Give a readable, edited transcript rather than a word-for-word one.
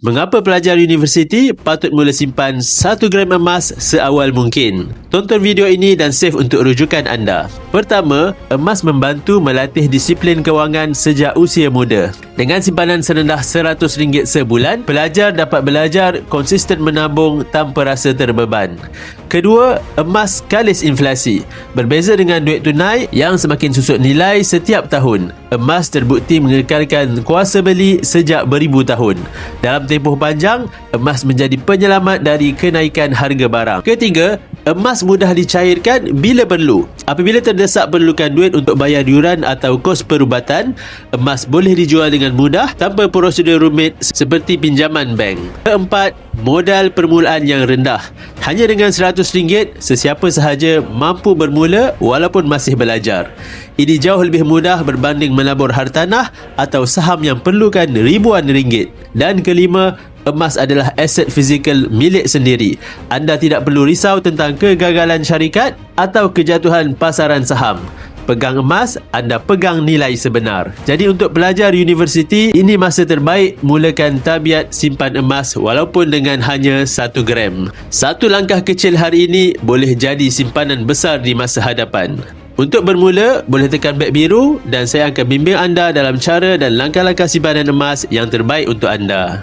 Mengapa pelajar universiti patut mula simpan 1 gram emas seawal mungkin? Tonton video ini dan save untuk rujukan anda. Pertama, emas membantu melatih disiplin kewangan sejak usia muda. Dengan simpanan serendah RM100 sebulan, pelajar dapat belajar konsisten menabung tanpa rasa terbeban. Kedua, emas kalis inflasi. Berbeza dengan duit tunai yang semakin susut nilai setiap tahun, emas terbukti mengekalkan kuasa beli sejak beribu tahun. Dalam tempoh panjang, emas menjadi penyelamat dari kenaikan harga barang. Ketiga, emas mudah dicairkan bila perlu. Apabila terdesak perlukan duit untuk bayar yuran atau kos perubatan, emas boleh dijual dengan mudah tanpa prosedur rumit seperti pinjaman bank. Keempat, modal permulaan yang rendah. Hanya dengan RM100, sesiapa sahaja mampu bermula walaupun masih belajar. Ini jauh lebih mudah berbanding menabur hartanah atau saham yang perlukan ribuan ringgit. Dan kelima, emas adalah aset fizikal milik sendiri. Anda tidak perlu risau tentang kegagalan syarikat atau kejatuhan pasaran saham. Pegang emas, anda pegang nilai sebenar. Jadi untuk pelajar universiti, ini masa terbaik mulakan tabiat simpan emas walaupun dengan hanya 1 gram. Satu langkah kecil hari ini boleh jadi simpanan besar di masa hadapan. Untuk bermula, boleh tekan beg biru dan saya akan bimbing anda dalam cara dan langkah-langkah simpanan emas yang terbaik untuk anda.